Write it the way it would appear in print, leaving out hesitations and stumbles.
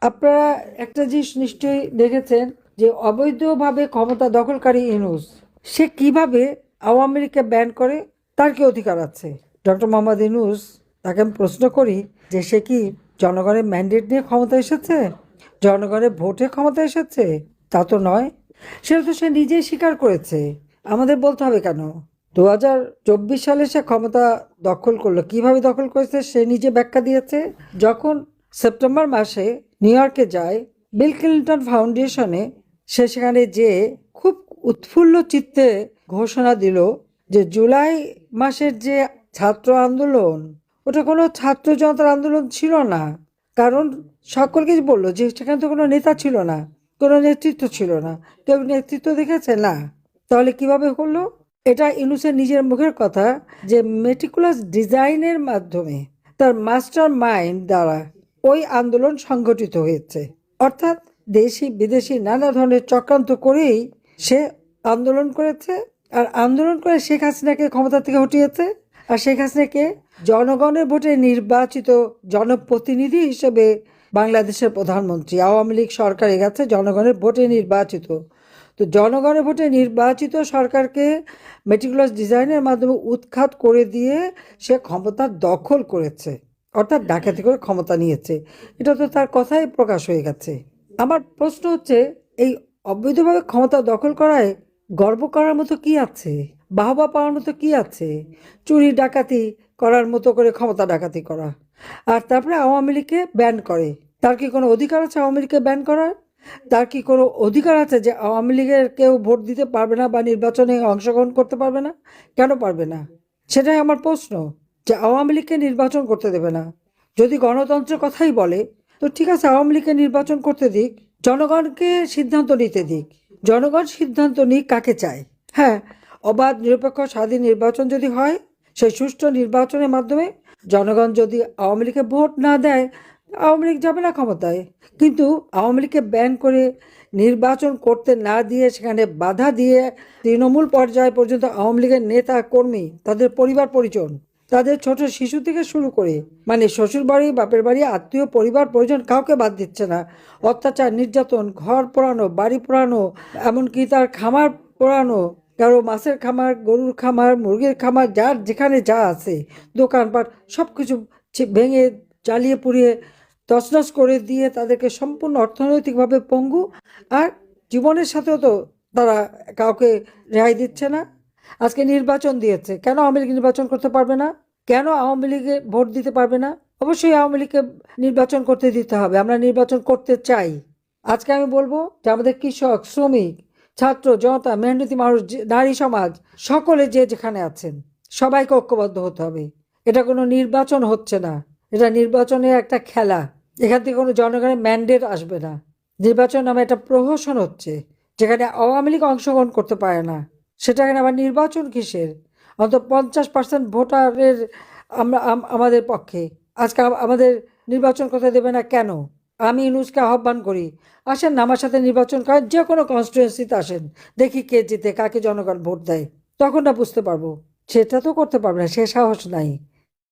আপনারা একটা জিনিস নিশ্চয়ই দেখেছেন যে অবৈধভাবে ক্ষমতা দখলকারী ইউনূস সে কিভাবে আওয়ামী লীগকে ব্যান করে, তার কি অধিকার আছে? ডক্টর মোহাম্মদ ইউনূস, তাকে আমি প্রশ্ন করি যে সে কি জনগণের ম্যান্ডেট নিয়ে ক্ষমতা এসেছে, জনগণের ভোটে ক্ষমতা এসেছে? তা তো নয়। সেটা তো সে নিজেই স্বীকার করেছে, আমাদের বলতে হবে কেন? 2024 সালে সে ক্ষমতা দখল করলো, কিভাবে দখল করেছে সে নিজে ব্যাখ্যা দিয়েছে। যখন সেপ্টেম্বর মাসে নিউ ইয়র্কে যায় বিল ক্লিন্টন ফাউন্ডেশনে, সে সেখানে যে খুব উৎফুল্ল চিত্তে ঘোষণা দিল যে জুলাই মাসের যে ছাত্র আন্দোলন, ওটা কোনো ছাত্র জনতার আন্দোলন ছিল না। কারণ সকলকে বললো যে সেখানে তো কোনো নেতা ছিল না, কোনো নেতৃত্ব ছিল না। কেউ নেতৃত্ব দেখেছে না? তাহলে কিভাবে হলো? এটা ইউনূসের নিজের মুখের কথা যে মেটিকুলাস ডিজাইনের মাধ্যমে তার মাস্টার মাইন্ড দ্বারা ওই আন্দোলন সংগঠিত হয়েছে। অর্থাৎ দেশি বিদেশি নানা ধরনের চক্রান্ত করেই সে আন্দোলন করেছে, আর আন্দোলন করে শেখ হাসিনাকে ক্ষমতা থেকে হটিয়েছে। আর শেখ হাসিনাকে জনগণের ভোটে নির্বাচিত জনপ্রতিনিধি হিসেবে বাংলাদেশের প্রধানমন্ত্রী, আওয়ামী লীগ সরকারের কাছে জনগণের ভোটে নির্বাচিত। তো জনগণের ভোটে নির্বাচিত সরকারকে মেটিকুলাস ডিজাইনের মাধ্যমে উৎখাত করে দিয়ে সে ক্ষমতা দখল করেছে, অর্থাৎ ডাকাতি করে ক্ষমতা নিয়েছে। এটা তো তার কথাই প্রকাশ হয়ে গেছে। আমার প্রশ্ন হচ্ছে, এই অবৈধভাবে ক্ষমতা দখল করায় গর্ব করার মতো কি আছে? বাহবা পাওয়ার মতো কি আছে? চুরি ডাকাতি করার মতো করে ক্ষমতা ডাকাতি করা, আর তারপরে আওয়ামী লীগকে ব্যান করে। তার কি কোনো অধিকার আছে আওয়ামী লীগকে ব্যান করার? তার কি কোনো অধিকার আছে যে আওয়ামী লীগের কেউ ভোট দিতে পারবে না বা নির্বাচনে অংশগ্রহণ করতে পারবে না? কেন পারবে না? সেটাই আমার প্রশ্ন, যে আওয়ামী লীগকে নির্বাচন করতে দেবে না। যদি গণতন্ত্রের কথাই বলে, তো ঠিক আছে, আওয়ামী লীগকে নির্বাচন করতে দিক, জনগণকে সিদ্ধান্ত নিতে দিক। জনগণ সিদ্ধান্ত নিক কাকে চায়। হ্যাঁ, অবাধ নিরপেক্ষ স্বাধীন নির্বাচন যদি হয়, সেই সুষ্ঠু নির্বাচনের মাধ্যমে জনগণ যদি আওয়ামী লীগকে ভোট না দেয়, আওয়ামী লীগ যাবে না ক্ষমতায়। কিন্তু আওয়ামী লীগকে ব্যান করে নির্বাচন করতে না দিয়ে সেখানে বাধা দিয়ে তৃণমূল পর্যায় পর্যন্ত আওয়ামী লীগের নেতা কর্মী, তাদের পরিবার পরিজন, তাদের ছোট শিশু থেকে শুরু করে মানে শ্বশুর বাড়ি বাপের বাড়ি আত্মীয় পরিবার পরিজন কাউকে বাদ দিচ্ছে না। অত্যাচার নির্যাতন, ঘর পোড়ানো, বাড়ি পোড়ানো, এমনকি তার খামার পোড়ানো, কারো মাছের খামার, গরুর খামার, মুরগির খামার, যার যেখানে যা আছে দোকানপাট সব কিছু ভেঙে জ্বালিয়ে পুড়িয়ে তছনছ করে দিয়ে তাদেরকে সম্পূর্ণ অর্থনৈতিকভাবে পঙ্গু, আর জীবনের সাথেও তো তারা কাউকে রেহাই দিচ্ছে না। আজকে নির্বাচন দিয়েছে, কেন আওয়ামী লীগ নির্বাচন করতে পারবে না? কেন আওয়ামী লীগে ভোট দিতে পারবে না? অবশ্যই আওয়ামী লীগকে নির্বাচন করতে দিতে হবে, আমরা নির্বাচন করতে চাই। আজকে আমি বলবো যে আমাদের কৃষক, শ্রমিক, ছাত্র জনতা, মেহনতি মানুষ, নারী সমাজ, সকলে যে যেখানে আছেন সবাইকে ঐক্যবদ্ধ হতে হবে। এটা কোনো নির্বাচন হচ্ছে না, এটা নির্বাচনের একটা খেলা। এখান থেকে কোনো জনগণের ম্যান্ডেট আসবে না। নির্বাচন নামে একটা প্রহসন হচ্ছে, যেখানে আওয়ামী লীগ অংশগ্রহণ করতে পারে না। সেটাখানে আবার নির্বাচন কিসের? অন্তত 50% ভোটারের আমরা আমাদের পক্ষে। আজকে আমাদের নির্বাচন করতে দেবে না কেন? আমি ইউনূসকে আহ্বান করি, আসেন না আমার সাথে নির্বাচন করেন, যে কোনো কনস্টিটুয়েন্সিতে আসেন, দেখি কে জিতে, কাকে জনগণ ভোট দেয়, তখন না বুঝতে পারবো। সেটা তো করতে পারবে না, সে সাহস নাই।